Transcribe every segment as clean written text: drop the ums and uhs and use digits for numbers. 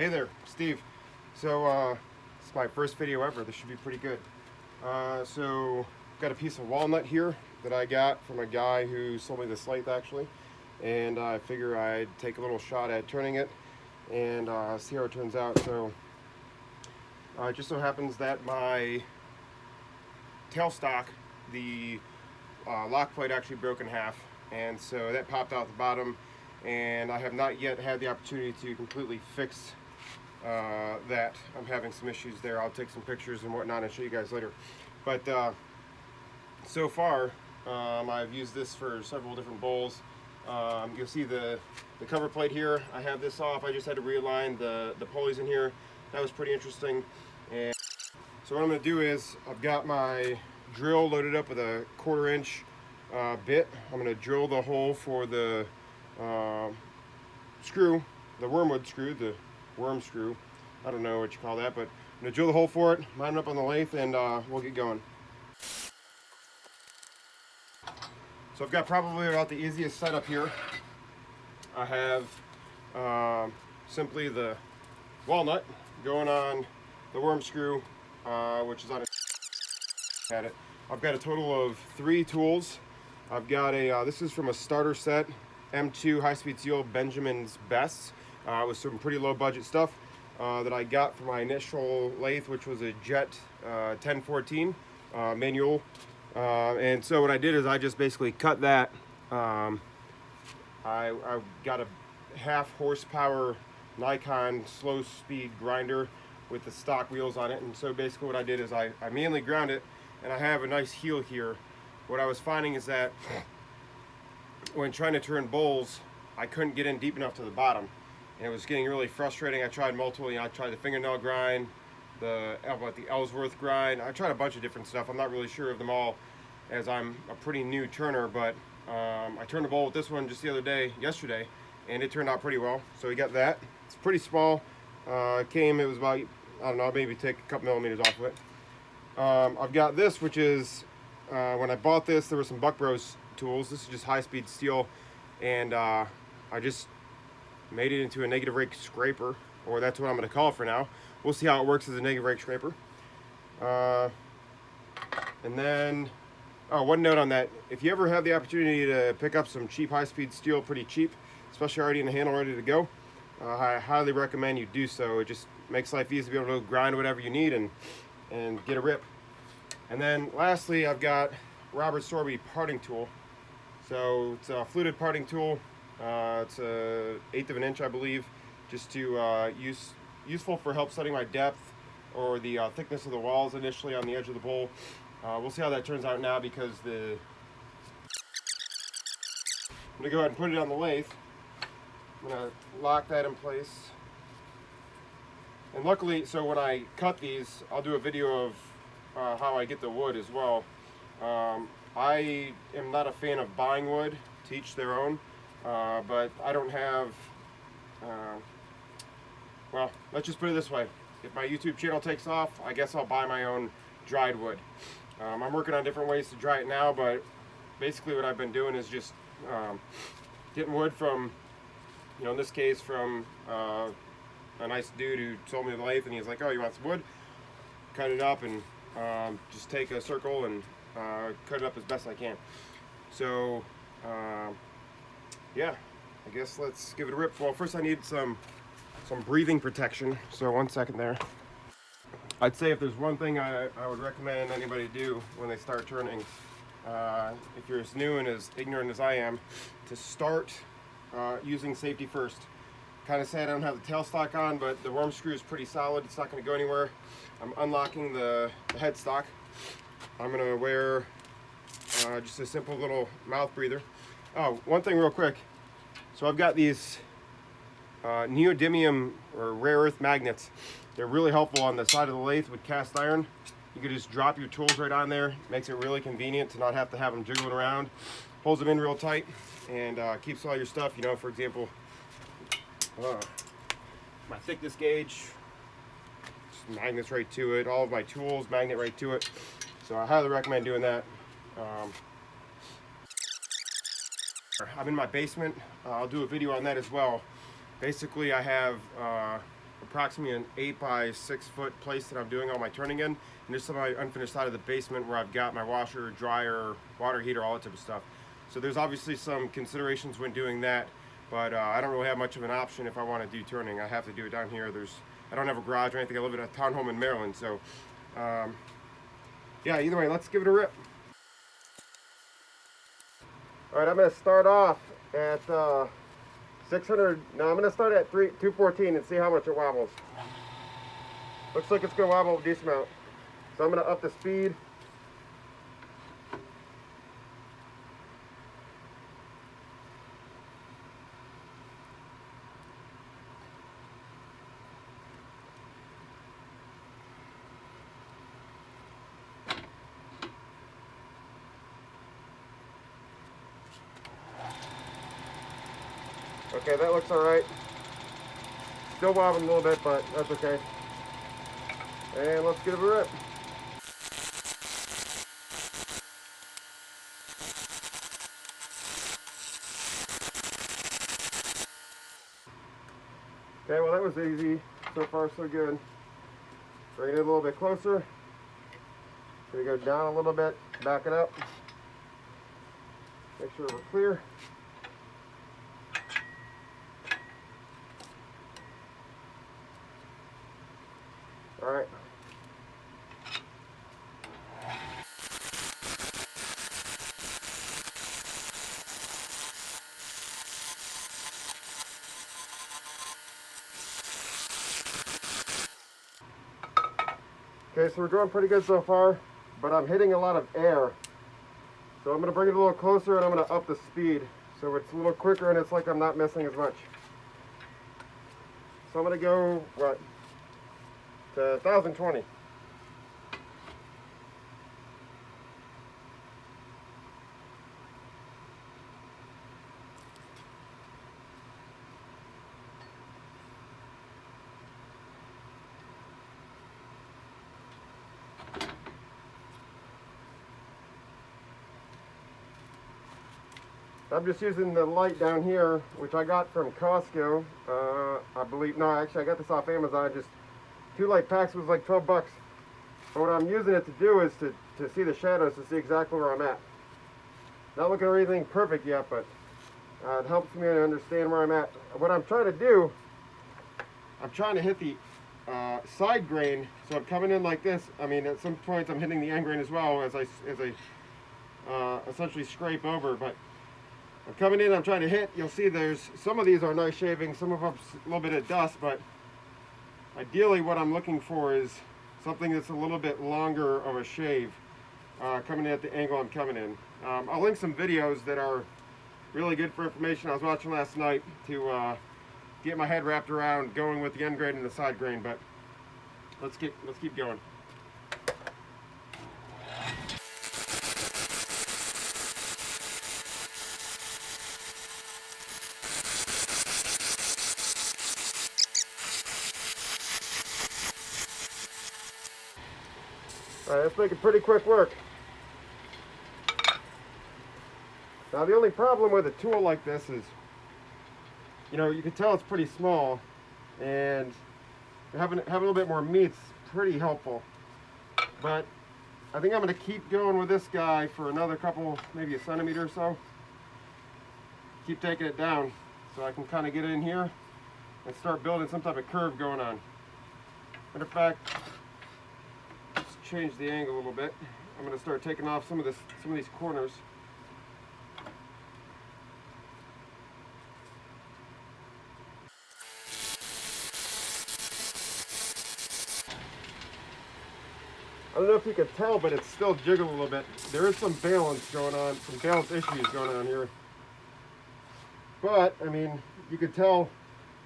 Hey there, Steve. So, this is my first video ever. This should be pretty good. So, got a piece of walnut here that I got from a guy who sold me this lathe actually. And I figure I'd take a little shot at turning it and see how it turns out. So, it just so happens that my tailstock, the lock plate actually broke in half. And so that popped out the bottom. And I have not yet had the opportunity to completely fix that. I'm having some issues there. I'll take some pictures and whatnot and show you guys later. But so far, I've used this for several different bowls. You'll see the cover plate here. I have this off. I just had to realign the pulleys in here. That was pretty interesting. And so what I'm going to do is I've got my drill loaded up with a 1/4 inch bit. I'm going to drill the hole for the screw, the wormwood screw, the worm screw. I don't know what you call that, but I'm going to drill the hole for it, line it up on the lathe, and we'll get going. So I've got probably about the easiest setup here. I have simply the walnut going on the worm screw, which is on at it. I've got a total of 3 tools. I've got a, this is from a starter set, M2 high-speed steel Benjamin's Best, with some pretty low budget stuff that I got for my initial lathe, which was a Jet 1014 manual. And so what I did is I just basically cut that. I got a 1/2 horsepower Nikon slow speed grinder with the stock wheels on it. And so basically what I did is I manually ground it, and I have a nice heel here. What I was finding is that when trying to turn bowls, I couldn't get in deep enough to the bottom, and it was getting really frustrating. I tried multiple, I tried the fingernail grind, the Ellsworth grind. I tried a bunch of different stuff. I'm not really sure of them all, as I'm a pretty new turner, but I turned a bowl with this one just the other day, yesterday, and it turned out pretty well. So we got that. It's pretty small. It was about, I don't know, maybe take a couple millimeters off of it. I've got this, which is, when I bought this, there were some Buck Bros tools. This is just high-speed steel, and I just made it into a negative rake scraper, or that's what I'm going to call it for now. We'll see how it works as a negative rake scraper. And then, one note on that: if you ever have the opportunity to pick up some cheap high-speed steel, pretty cheap, especially already in the handle, ready to go, I highly recommend you do so. It just makes life easy to be able to grind whatever you need and get a rip. And then lastly, I've got Robert Sorby parting tool. So it's a fluted parting tool. It's a 1/8 of an inch, I believe, just to useful for help setting my depth or the thickness of the walls initially on the edge of the bowl. We'll see how that turns out now, because I'm gonna go ahead and put it on the lathe. I'm gonna lock that in place. And luckily, so when I cut these, I'll do a video of how I get the wood as well. I am not a fan of buying wood, to each their own, but I don't have, well, let's just put it this way. If my YouTube channel takes off, I guess I'll buy my own dried wood. I'm working on different ways to dry it now, but basically what I've been doing is just getting wood from, in this case, from a nice dude who sold me the lathe, and he's like, oh, you want some wood? Cut it up and just take a circle and cut it up as best I can. So yeah, I guess let's give it a rip. Well, first I need some breathing protection, so 1 second there. I'd say if there's one thing I would recommend anybody do when they start turning, if you're as new and as ignorant as I am, to start using safety first. Kind of sad I don't have the tailstock on, but the worm screw is pretty solid. It's not going to go anywhere. I'm unlocking the headstock. I'm going to wear just a simple little mouth breather. Oh, one thing real quick. So I've got these neodymium or rare earth magnets. They're really helpful on the side of the lathe with cast iron. You can just drop your tools right on there. Makes it really convenient to not have to have them jiggling around. Holds them in real tight and keeps all your stuff, for example, my thickness gauge, just magnets right to it. All of my tools magnet right to it. So I highly recommend doing that. I'm in my basement. I'll do a video on that as well. Basically, I have approximately an 8 by 6 foot place that I'm doing all my turning in, and this is my unfinished side of the basement where I've got my washer, dryer, water heater, all that type of stuff. So there's obviously some considerations when doing that, but I don't really have much of an option if I want to do turning. I have to do it down here. I don't have a garage or anything. I live in a townhome in Maryland, so yeah, either way, let's give it a rip. All right, I'm going to start off at 600. No, I'm going to start at 214 and see how much it wobbles. Looks like it's going to wobble a decent amount. So I'm going to up the speed. Okay, that looks all right. Still wobbling a little bit, but that's okay. And let's give it a rip. Okay, well that was easy. So far so good. Bring it a little bit closer. Gonna go down a little bit, back it up. Make sure we're clear. All right. Okay, so we're going pretty good so far, but I'm hitting a lot of air. So I'm going to bring it a little closer and I'm going to up the speed so it's a little quicker and it's like I'm not missing as much. So I'm going to go, what, to 1020. I'm just using the light down here, which I got from Costco. I believe, no, actually I got this off Amazon. Just 2 light packs was like 12 bucks. But what I'm using it to do is to see the shadows, to see exactly where I'm at. Not looking at anything perfect yet, but it helps me to understand where I'm at. What I'm trying to do, I'm trying to hit the side grain, so I'm coming in like this. I mean, at some points I'm hitting the end grain as well as I essentially scrape over, but I'm coming in, I'm trying to hit. You'll see there's some of these are nice shavings, some of them a little bit of dust, but ideally what I'm looking for is something that's a little bit longer of a shave coming in at the angle I'm coming in. I'll link some videos that are really good for information I was watching last night to get my head wrapped around going with the end grain and the side grain, but let's keep going. All right, let's make it pretty quick work. Now the only problem with a tool like this is, you know, you can tell it's pretty small, and having a little bit more meat's pretty helpful. But I think I'm going to keep going with this guy for another couple, maybe a centimeter or so. Keep taking it down so I can kind of get in here and start building some type of curve going on. Matter of fact, let's change the angle a little bit. I'm going to start taking off some of these corners. I don't know if you can tell, but it's still jiggling a little bit. There is some balance going on, some balance issues going on here. But, I mean, you can tell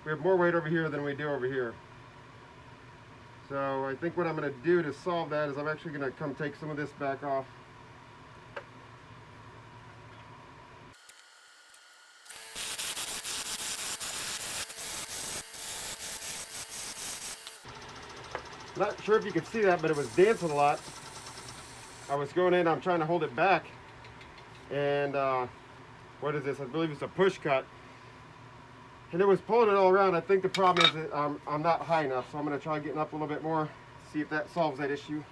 we have more weight over here than we do over here. So I think what I'm going to do to solve that is I'm actually going to come take some of this back off. Not sure if you could see that, but it was dancing a lot. I was going in, I'm trying to hold it back. And what is this? I believe it's a push cut. and it was pulling it all around. I think the problem is that I'm not high enough, so I'm going to try getting up a little bit more, see if that solves that issue.